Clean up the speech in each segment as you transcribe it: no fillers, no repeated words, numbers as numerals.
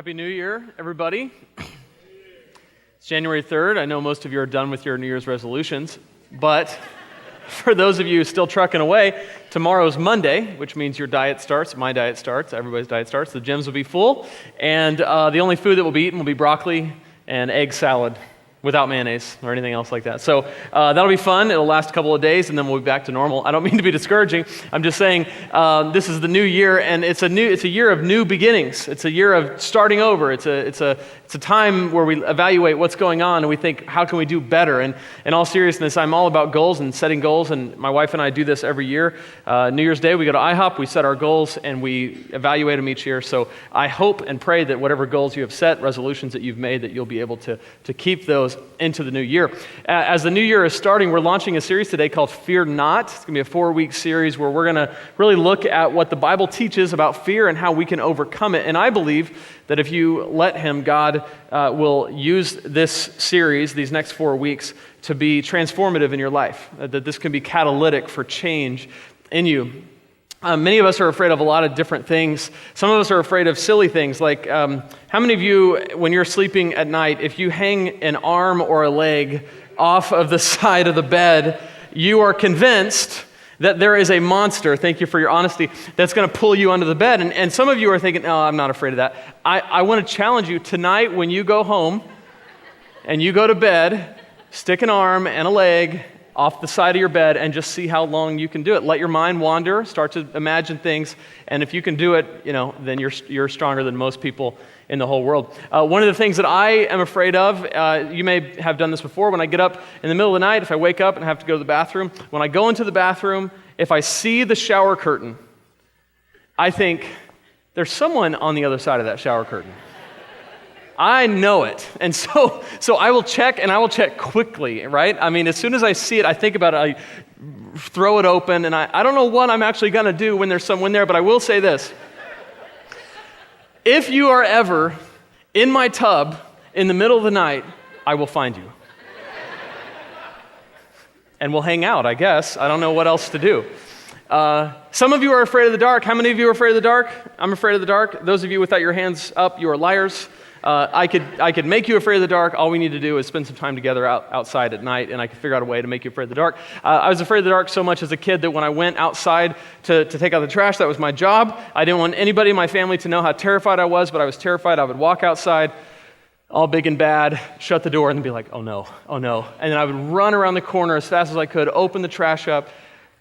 Happy New Year, everybody. It's January 3rd. I know most of you are done with your New Year's resolutions, but for those of you still trucking away, tomorrow's Monday, which means your diet starts, my diet starts, everybody's diet starts. The gyms will be full, and the only food that will be eaten will be broccoli and egg salad without mayonnaise or anything else like that. So that'll be fun. It'll last a couple of days, and then we'll be back to normal. I don't mean to be discouraging. I'm just saying this is the new year, and it's a year of new beginnings. It's a year of starting over. It's a time where we evaluate what's going on, and we think, how can we do better? And in all seriousness, I'm all about goals and setting goals, and my wife and I do this every year. New Year's Day, we go to IHOP, we set our goals, and we evaluate them each year. So I hope and pray that whatever goals you have set, resolutions that you've made, that you'll be able to keep those into the new year. As the new year is starting, we're launching a series today called Fear Not. It's going to be a 4-week series where we're going to really look at what the Bible teaches about fear and how we can overcome it. And I believe that if you let Him, God will use this series, these next 4 weeks, to be transformative in your life, that this can be catalytic for change in you. Many of us are afraid of a lot of different things. Some of us are afraid of silly things, like how many of you, when you're sleeping at night, if you hang an arm or a leg off of the side of the bed, you are convinced that there is a monster, thank you for your honesty, that's going to pull you under the bed. And some of you are thinking, no, I'm not afraid of that. I want to challenge you tonight when you go home and you go to bed, stick an arm and a leg off the side of your bed and just see how long you can do it. Let your mind wander, start to imagine things, and if you can do it, then you're stronger than most people in the whole world. One of the things that I am afraid of, you may have done this before, when I get up in the middle of the night, if I wake up and have to go to the bathroom, when I go into the bathroom, if I see the shower curtain, I think, there's someone on the other side of that shower curtain. I know it. And so I will check, and I will check quickly, right? I mean, as soon as I see it, I think about it, I throw it open, and I don't know what I'm actually going to do when there's someone there, but I will say this. If you are ever in my tub in the middle of the night, I will find you. And we'll hang out, I guess. I don't know what else to do. Some of you are afraid of the dark. How many of you are afraid of the dark? I'm afraid of the dark. Those of you without your hands up, you are liars. I could make you afraid of the dark. All we need to do is spend some time together outside at night, and I could figure out a way to make you afraid of the dark. I was afraid of the dark so much as a kid that when I went outside to take out the trash, that was my job. I didn't want anybody in my family to know how terrified I was, but I was terrified. I would walk outside, all big and bad, shut the door, and be like, oh no. And then I would run around the corner as fast as I could, open the trash up,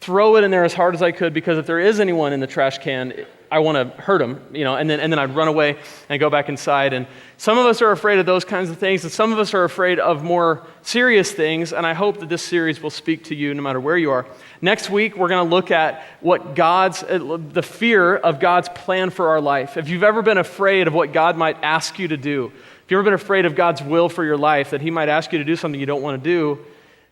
throw it in there as hard as I could, because if there is anyone in the trash can, I want to hurt them, and then I'd run away and go back inside. And some of us are afraid of those kinds of things, and some of us are afraid of more serious things, and I hope that this series will speak to you no matter where you are. Next week, we're going to look at the fear of God's plan for our life. If you've ever been afraid of what God might ask you to do, if you've ever been afraid of God's will for your life, that He might ask you to do something you don't want to do,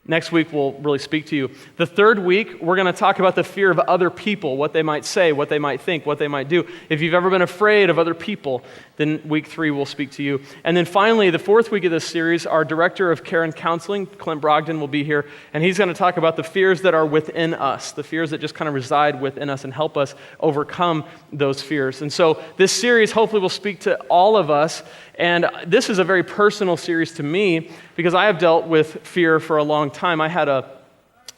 next week will really speak to you. The third week, we're going to talk about the fear of other people, what they might say, what they might think, what they might do. If you've ever been afraid of other people, then week 3 will speak to you. And then finally, the fourth week of this series, our director of care and counseling, Clint Brogdon, will be here, and he's going to talk about the fears that are within us, the fears that just kind of reside within us and help us overcome those fears. And so this series hopefully will speak to all of us, and this is a very personal series to me because I have dealt with fear for a long time. I had a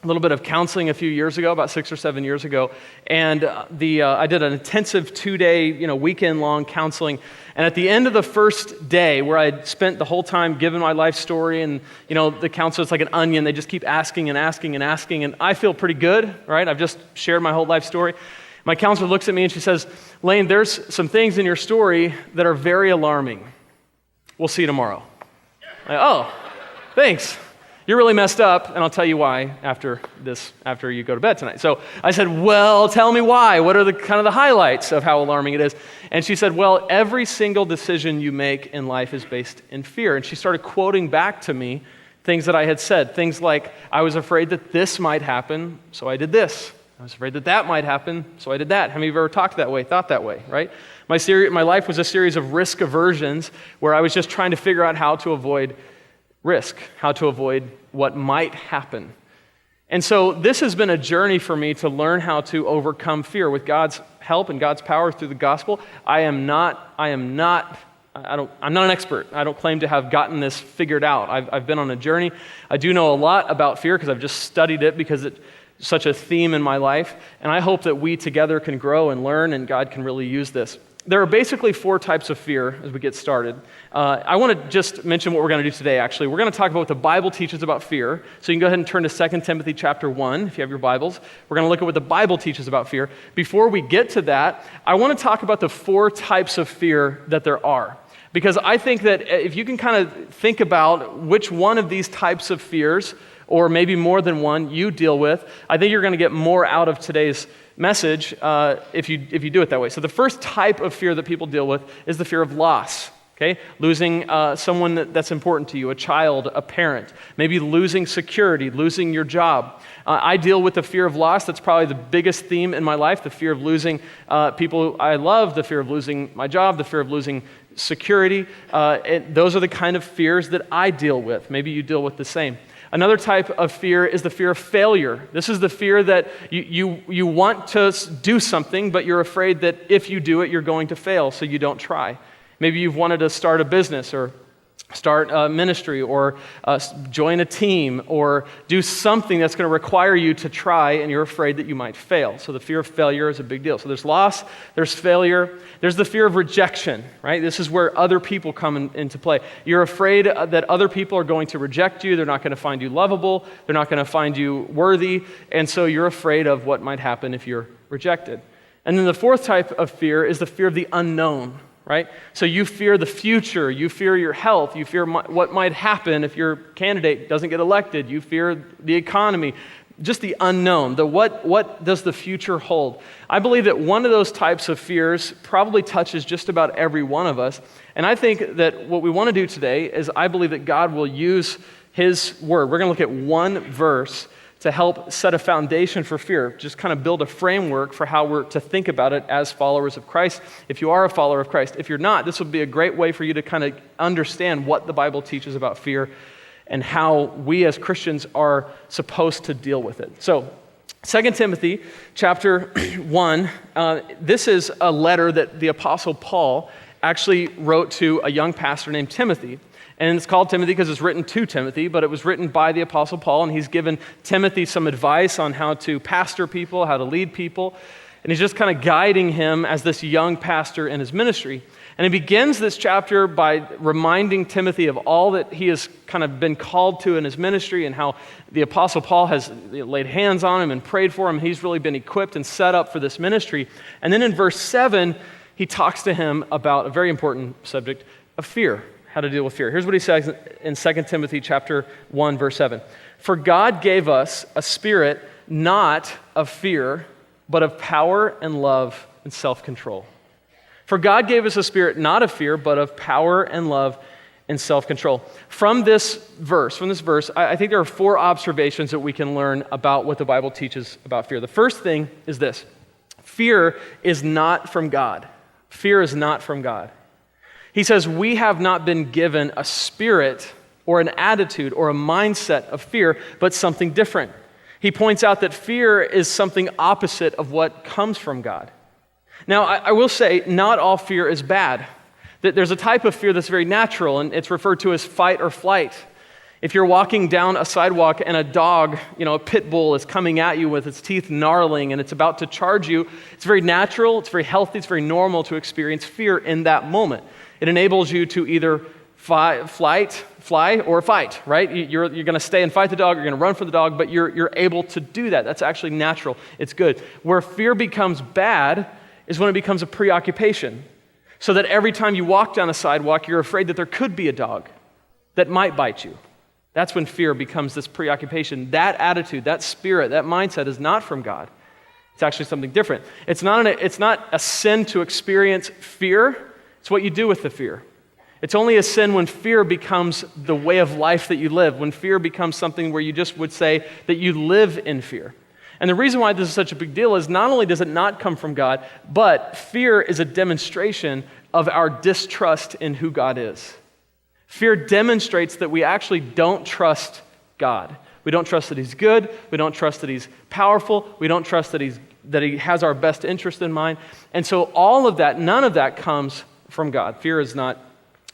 little bit of counseling a few years ago, about 6 or 7 years ago, and I did an intensive 2-day, weekend-long counseling. And at the end of the first day, where I'd spent the whole time giving my life story, and the counselor's like an onion; they just keep asking and asking and asking, and I feel pretty good, right? I've just shared my whole life story. My counselor looks at me and she says, "Lane, there's some things in your story that are very alarming. We'll see you tomorrow." Oh, thanks. You're really messed up, and I'll tell you why after you go to bed tonight. So I said, well, tell me why. What are the highlights of how alarming it is? And she said, well, every single decision you make in life is based in fear. And she started quoting back to me things that I had said, things like, I was afraid that this might happen, so I did this. I was afraid that that might happen, so I did that. How many of you ever talked that way, thought that way, right? My life was a series of risk aversions where I was just trying to figure out how to avoid risk, how to avoid what might happen. And so this has been a journey for me to learn how to overcome fear with God's help and God's power through the gospel. I am not I'm not an expert. I don't claim to have gotten this figured out. I've been on a journey. I do know a lot about fear because I've just studied it because it's such a theme in my life. And I hope that we together can grow and learn, and God can really use this. There are basically 4 types of fear as we get started. I want to just mention what we're going to do today, actually. We're going to talk about what the Bible teaches about fear. So you can go ahead and turn to 2 Timothy chapter 1, if you have your Bibles. We're going to look at what the Bible teaches about fear. Before we get to that, I want to talk about the 4 types of fear that there are. Because I think that if you can kind of think about which one of these types of fears, or maybe more than one, you deal with, I think you're going to get more out of today's message if you do it that way. So the first type of fear that people deal with is the fear of loss. Okay, losing someone that's important to you, a child, a parent, maybe losing security, losing your job. I deal with the fear of loss. That's probably the biggest theme in my life, the fear of losing people I love, the fear of losing my job, the fear of losing security. Those are the kind of fears that I deal with. Maybe you deal with the same. Another type of fear is the fear of failure. This is the fear that you want to do something, but you're afraid that if you do it, you're going to fail, so you don't try. Maybe you've wanted to start a business or start a ministry or join a team or do something that's going to require you to try, and you're afraid that you might fail. So the fear of failure is a big deal. So there's loss, there's failure, there's the fear of rejection, right? This is where other people come into play. You're afraid that other people are going to reject you. They're not going to find you lovable. They're not going to find you worthy. And so you're afraid of what might happen if you're rejected. And then the 4th type of fear is the fear of the unknown. Right? So you fear the future, you fear your health, you fear what might happen if your candidate doesn't get elected, you fear the economy, just the unknown, what does the future hold? I believe that one of those types of fears probably touches just about every one of us, and I think that what we want to do today is I believe that God will use His Word. We're going to look at one verse to help set a foundation for fear, just kind of build a framework for how we're to think about it as followers of Christ, if you are a follower of Christ. If you're not, this would be a great way for you to kind of understand what the Bible teaches about fear and how we as Christians are supposed to deal with it. So, 2 Timothy chapter 1, this is a letter that the Apostle Paul actually wrote to a young pastor named Timothy. And it's called Timothy because it's written to Timothy, but it was written by the Apostle Paul, and he's given Timothy some advice on how to pastor people, how to lead people. And he's just kind of guiding him as this young pastor in his ministry. And he begins this chapter by reminding Timothy of all that he has kind of been called to in his ministry and how the Apostle Paul has laid hands on him and prayed for him. He's really been equipped and set up for this ministry. And then in verse 7, he talks to him about a very important subject of fear. How to deal with fear. Here's what he says in 2 Timothy chapter 1, verse 7. For God gave us a spirit not of fear, but of power and love and self-control. For God gave us a spirit not of fear, but of power and love and self-control. From this verse, I think there are 4 observations that we can learn about what the Bible teaches about fear. The first thing is this. Fear is not from God. Fear is not from God. He says, we have not been given a spirit or an attitude or a mindset of fear, but something different. He points out that fear is something opposite of what comes from God. Now, I will say, not all fear is bad. There's a type of fear that's very natural, and it's referred to as fight or flight. If you're walking down a sidewalk and a dog, a pit bull is coming at you with its teeth gnarling and it's about to charge you, it's very natural, it's very healthy, it's very normal to experience fear in that moment. It enables you to either fly, or fight, right? You're going to stay and fight the dog, you're going to run for the dog, but you're able to do that. That's actually natural. It's good. Where fear becomes bad is when it becomes a preoccupation. So that every time you walk down a sidewalk, you're afraid that there could be a dog that might bite you. That's when fear becomes this preoccupation. That attitude, that spirit, that mindset is not from God. It's actually something different. It's not a sin to experience fear. It's what you do with the fear. It's only a sin when fear becomes the way of life that you live, when fear becomes something where you just would say that you live in fear. And the reason why this is such a big deal is not only does it not come from God, but fear is a demonstration of our distrust in who God is. Fear demonstrates that we actually don't trust God. We don't trust that He's good. We don't trust that He's powerful. We don't trust that He has our best interest in mind. And so all of that, none of that comes from God. Fear is not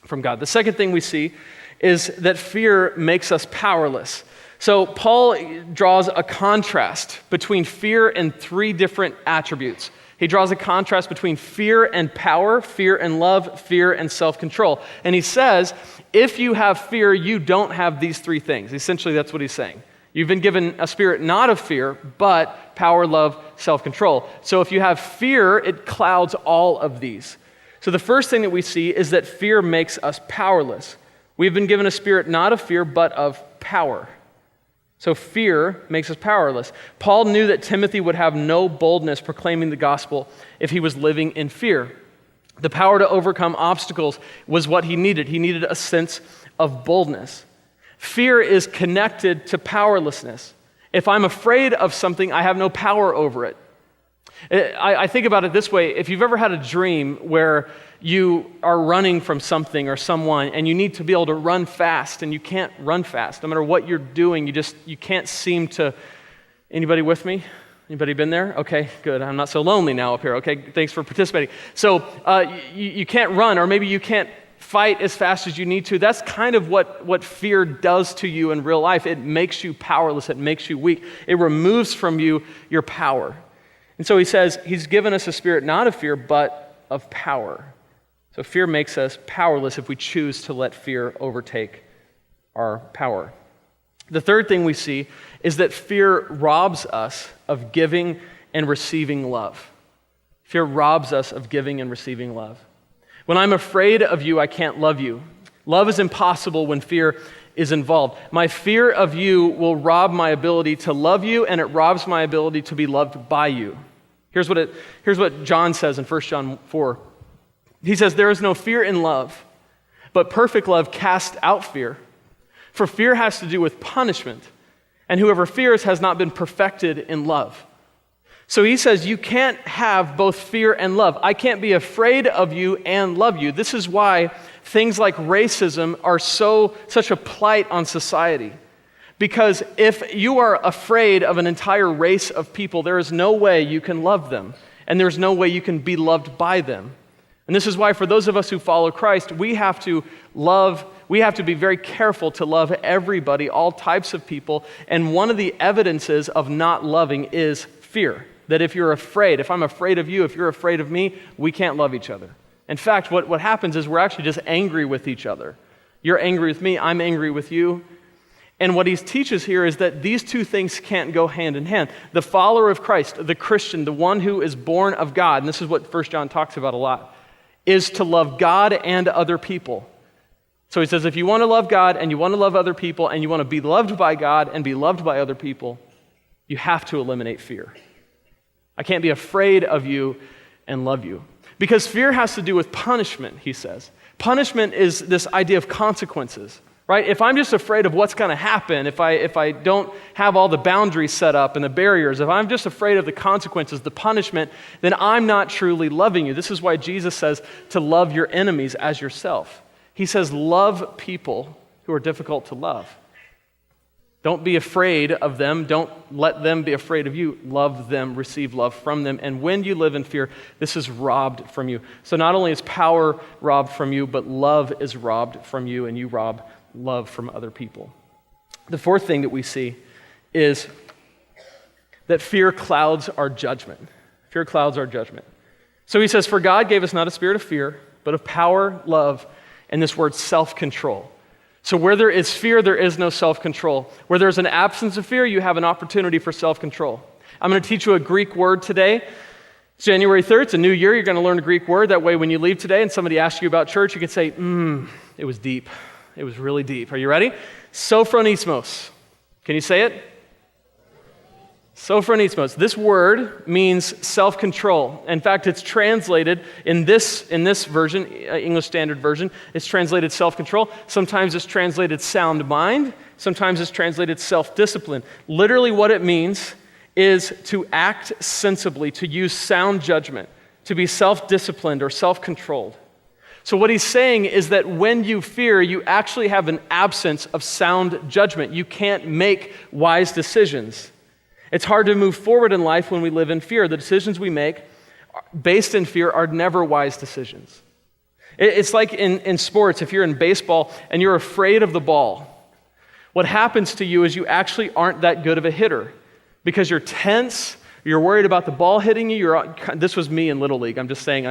from God. The second thing we see is that fear makes us powerless. So Paul draws a contrast between fear and three different attributes. He draws a contrast between fear and power, fear and love, fear and self-control. And he says, if you have fear, you don't have these three things. Essentially, that's what he's saying. You've been given a spirit not of fear, but power, love, self-control. So if you have fear, it clouds all of these. So the first thing that we see is that fear makes us powerless. We've been given a spirit not of fear, but of power. So fear makes us powerless. Paul knew that Timothy would have no boldness proclaiming the gospel if he was living in fear. The power to overcome obstacles was what he needed. He needed a sense of boldness. Fear is connected to powerlessness. If I'm afraid of something, I have no power over it. I think about it this way. If you've ever had a dream where you are running from something or someone and you need to be able to run fast and you can't run fast, no matter what you're doing, you can't seem to, anybody with me? Anybody been there? Okay, good. I'm not so lonely now up here. Okay, thanks for participating. So you can't run, or maybe you can't fight as fast as you need to. That's kind of what fear does to you in real life. It makes you powerless. It makes you weak. It removes from you your power. And so he says he's given us a spirit not of fear, but of power. So fear makes us powerless if we choose to let fear overtake our power. The third thing we see is that fear robs us of giving and receiving love. Fear robs us of giving and receiving love. When I'm afraid of you, I can't love you. Love is impossible when fear is involved. My fear of you will rob my ability to love you, and it robs my ability to be loved by you. Here's what John says in 1 John 4. He says, there is no fear in love, but perfect love casts out fear. For fear has to do with punishment, and whoever fears has not been perfected in love. So he says you can't have both fear and love. I can't be afraid of you and love you. This is why things like racism are such a plight on society. Because if you are afraid of an entire race of people, there is no way you can love them, and there's no way you can be loved by them. And this is why for those of us who follow Christ, we have to be very careful to love everybody, all types of people. And one of the evidences of not loving is fear. That if I'm afraid of you, if you're afraid of me, we can't love each other. In fact, what happens is we're actually just angry with each other. You're angry with me, I'm angry with you. And what he teaches here is that these two things can't go hand in hand. The follower of Christ, the Christian, the one who is born of God, and this is what 1 John talks about a lot, is to love God and other people. So he says if you want to love God and you want to love other people and you want to be loved by God and be loved by other people, you have to eliminate fear. I can't be afraid of you and love you. Because fear has to do with punishment, he says. Punishment is this idea of consequences, right? If I'm just afraid of what's going to happen, if I don't have all the boundaries set up and the barriers, if I'm just afraid of the consequences, the punishment, then I'm not truly loving you. This is why Jesus says to love your enemies as yourself. He says love people who are difficult to love. Don't be afraid of them. Don't let them be afraid of you. Love them, receive love from them. And when you live in fear, this is robbed from you. So not only is power robbed from you, but love is robbed from you, and you rob love from other people. The fourth thing that we see is that fear clouds our judgment. Fear clouds our judgment. So he says, for God gave us not a spirit of fear, but of power, love, and this word self-control. So where there is fear, there is no self-control. Where there's an absence of fear, you have an opportunity for self-control. I'm going to teach you a Greek word today. It's January 3rd. It's a new year. You're going to learn a Greek word. That way when you leave today and somebody asks you about church, you can say, it was deep. It was really deep. Are you ready? Sophronismos. Can you say it? Sophronismos. This word means self-control. In fact, it's translated in this version, English Standard Version, it's translated self-control. Sometimes it's translated sound mind. Sometimes it's translated self-discipline. Literally what it means is to act sensibly, to use sound judgment, to be self-disciplined or self-controlled. So what he's saying is that when you fear, you actually have an absence of sound judgment. You can't make wise decisions. It's hard to move forward in life when we live in fear. The decisions we make based in fear are never wise decisions. It's like in sports, if you're in baseball and you're afraid of the ball, what happens to you is you actually aren't that good of a hitter because you're tense, you're worried about the ball hitting you. This was me in Little League. I'm just saying,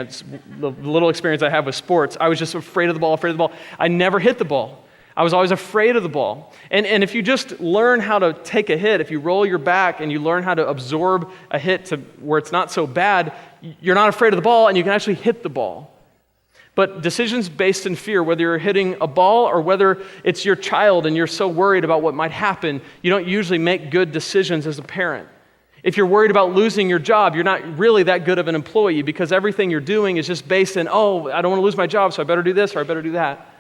the little experience I have with sports, I was just afraid of the ball. I never hit the ball. I was always afraid of the ball. And if you just learn how to take a hit, if you roll your back and you learn how to absorb a hit to where it's not so bad, you're not afraid of the ball and you can actually hit the ball. But decisions based in fear, whether you're hitting a ball or whether it's your child and you're so worried about what might happen, you don't usually make good decisions as a parent. If you're worried about losing your job, you're not really that good of an employee because everything you're doing is just based in, oh, I don't want to lose my job, so I better do this or I better do that.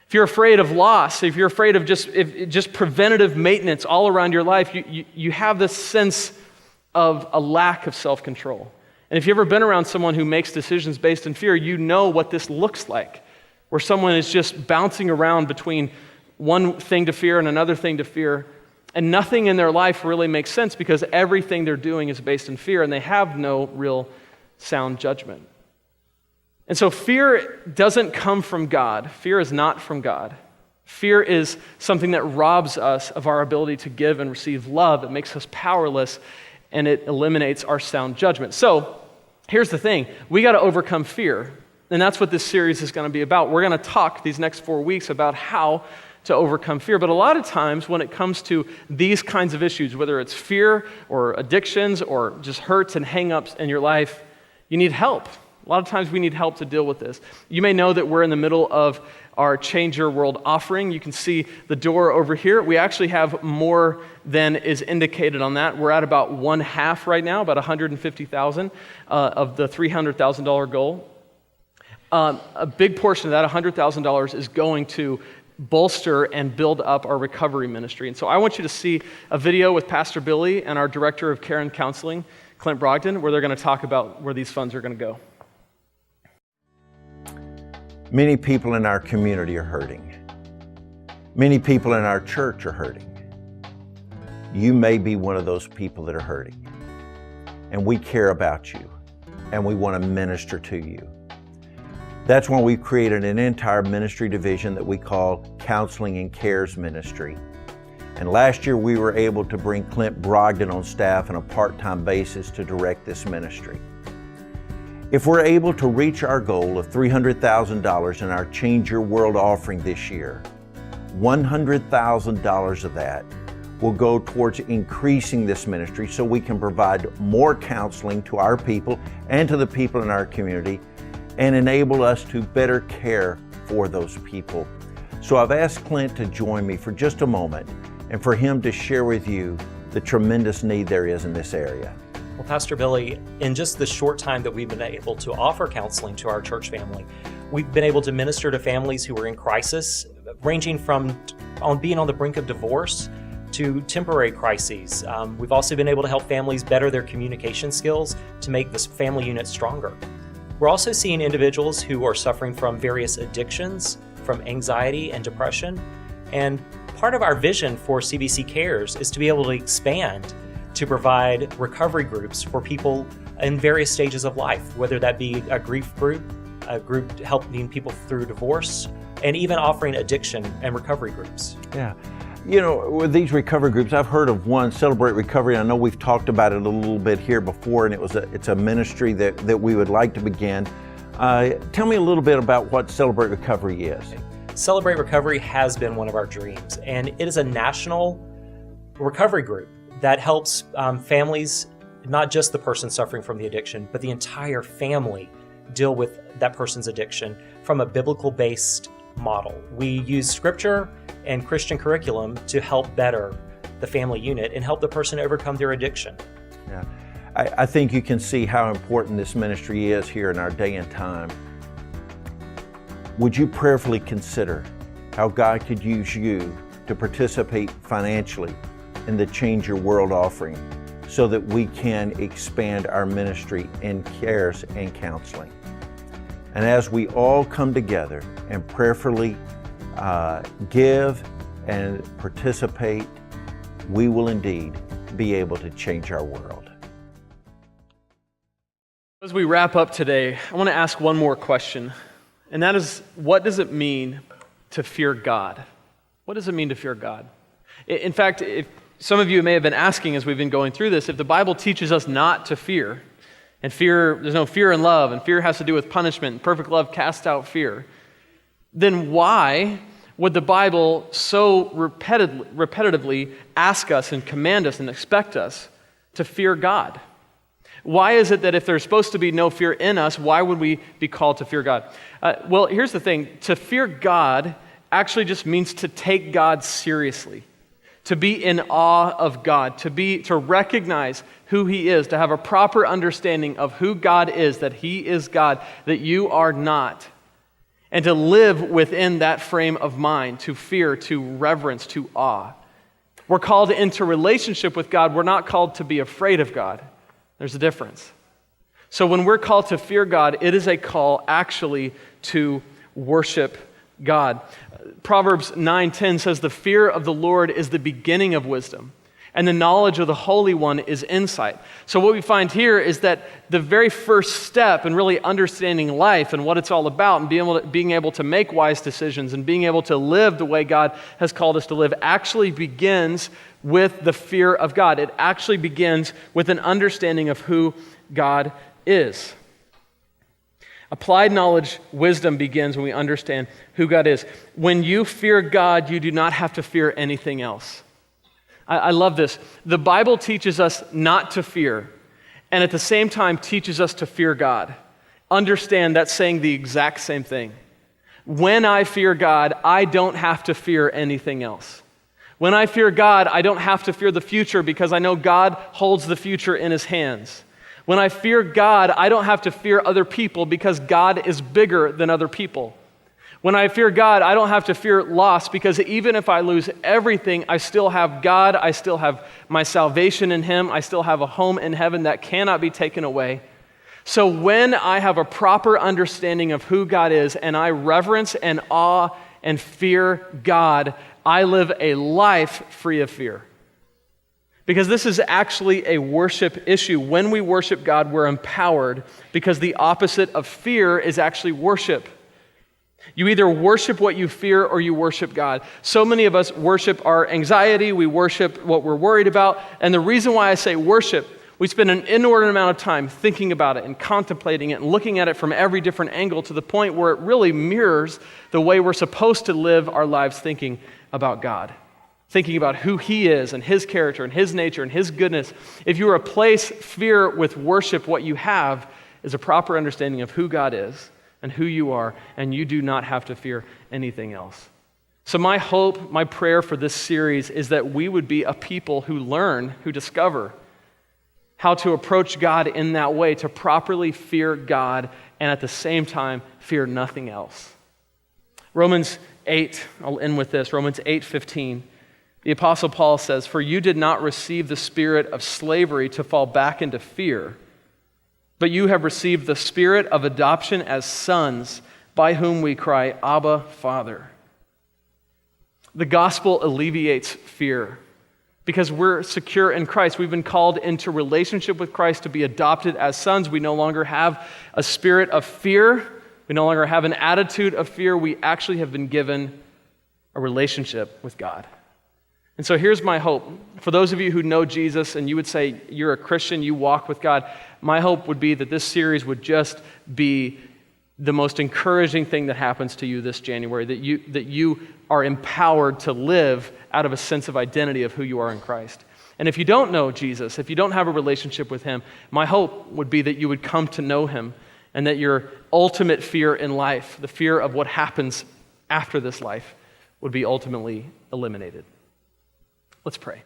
If you're afraid of loss, if you're afraid of just preventative maintenance all around your life, you have this sense of a lack of self-control. And if you've ever been around someone who makes decisions based in fear, you know what this looks like, where someone is just bouncing around between one thing to fear and another thing to fear, and nothing in their life really makes sense because everything they're doing is based in fear, and they have no real sound judgment. And so fear doesn't come from God. Fear is not from God. Fear is something that robs us of our ability to give and receive love. It makes us powerless, and it eliminates our sound judgment. So here's the thing. We got to overcome fear, and that's what this series is going to be about. We're going to talk these next 4 weeks about how to overcome fear. But a lot of times when it comes to these kinds of issues, whether it's fear or addictions or just hurts and hang-ups in your life, you need help. A lot of times we need help to deal with this. You may know that we're in the middle of our Change Your World offering. You can see the door over here. We actually have more than is indicated on that. We're at about one half right now, about $150,000 of the $300,000 goal. A big portion of that, $100,000, is going to bolster and build up our recovery ministry. And so I want you to see a video with Pastor Billy and our Director of Care and Counseling, Clint Brogdon, where they're going to talk about where these funds are going to go. Many people in our community are hurting. Many people in our church are hurting. You may be one of those people that are hurting. And we care about you, and we want to minister to you. That's when we created an entire ministry division that we call Counseling and Cares Ministry. And last year we were able to bring Clint Brogdon on staff on a part-time basis to direct this ministry. If we're able to reach our goal of $300,000 in our Change Your World offering this year, $100,000 of that will go towards increasing this ministry so we can provide more counseling to our people and to the people in our community and enable us to better care for those people. So I've asked Clint to join me for just a moment and for him to share with you the tremendous need there is in this area. Well, Pastor Billy, in just the short time that we've been able to offer counseling to our church family, we've been able to minister to families who are in crisis, ranging from being on the brink of divorce to temporary crises. We've also been able to help families better their communication skills to make this family unit stronger. We're also seeing individuals who are suffering from various addictions, from anxiety and depression. And part of our vision for CBC Cares is to be able to expand to provide recovery groups for people in various stages of life, whether that be a grief group, a group helping people through divorce, and even offering addiction and recovery groups. Yeah. You know, with these recovery groups, I've heard of one, Celebrate Recovery. I know we've talked about it a little bit here before, and it's a ministry that we would like to begin. Tell me a little bit about what Celebrate Recovery is. Celebrate Recovery has been one of our dreams, and it is a national recovery group that helps families, not just the person suffering from the addiction, but the entire family deal with that person's addiction from a biblical-based model. We use scripture and Christian curriculum to help better the family unit and help the person overcome their addiction. Yeah, I think you can see how important this ministry is here in our day and time. Would you prayerfully consider how God could use you to participate financially in the Change Your World offering so that we can expand our ministry in cares and counseling? And as we all come together and prayerfully give and participate, we will indeed be able to change our world. As we wrap up today, I want to ask one more question. And that is, what does it mean to fear God? What does it mean to fear God? In fact, if some of you may have been asking as we've been going through this, if the Bible teaches us not to fear, and fear, there's no fear in love, and fear has to do with punishment, and perfect love casts out fear, then why would the Bible so repetitively ask us and command us and expect us to fear God? Why is it that if there's supposed to be no fear in us, why would we be called to fear God? Well, here's the thing. To fear God actually just means to take God seriously, to be in awe of God, to recognize who He is, to have a proper understanding of who God is, that He is God, that you are not, and to live within that frame of mind, to fear, to reverence, to awe. We're called into relationship with God. We're not called to be afraid of God. There's a difference. So when we're called to fear God, it is a call actually to worship God. Proverbs 9:10 says, "The fear of the Lord is the beginning of wisdom, and the knowledge of the Holy One is insight." So what we find here is that the very first step in really understanding life and what it's all about and being able to make wise decisions and being able to live the way God has called us to live actually begins with the fear of God. It actually begins with an understanding of who God is. Applied knowledge, wisdom begins when we understand who God is. When you fear God, you do not have to fear anything else. I love this. The Bible teaches us not to fear, and at the same time teaches us to fear God. Understand that's saying the exact same thing. When I fear God, I don't have to fear anything else. When I fear God, I don't have to fear the future because I know God holds the future in His hands. When I fear God, I don't have to fear other people because God is bigger than other people. When I fear God, I don't have to fear loss because even if I lose everything, I still have God, I still have my salvation in Him, I still have a home in heaven that cannot be taken away. So when I have a proper understanding of who God is and I reverence and awe and fear God, I live a life free of fear. Because this is actually a worship issue. When we worship God, we're empowered because the opposite of fear is actually worship. You either worship what you fear or you worship God. So many of us worship our anxiety, we worship what we're worried about, and the reason why I say worship, we spend an inordinate amount of time thinking about it and contemplating it and looking at it from every different angle to the point where it really mirrors the way we're supposed to live our lives thinking about God. Thinking about who He is and His character and His nature and His goodness. If you replace fear with worship, what you have is a proper understanding of who God is and who you are, and you do not have to fear anything else. So my hope, my prayer for this series is that we would be a people who learn, who discover how to approach God in that way, to properly fear God and at the same time fear nothing else. Romans 8, I'll end with this, Romans 8:15. The Apostle Paul says, "For you did not receive the spirit of slavery to fall back into fear, but you have received the spirit of adoption as sons, by whom we cry, Abba, Father." The gospel alleviates fear because we're secure in Christ. We've been called into relationship with Christ to be adopted as sons. We no longer have a spirit of fear. We no longer have an attitude of fear. We actually have been given a relationship with God. And so here's my hope. For those of you who know Jesus and you would say you're a Christian, you walk with God, my hope would be that this series would just be the most encouraging thing that happens to you this January, that you are empowered to live out of a sense of identity of who you are in Christ. And if you don't know Jesus, if you don't have a relationship with Him, my hope would be that you would come to know Him and that your ultimate fear in life, the fear of what happens after this life, would be ultimately eliminated. Let's pray.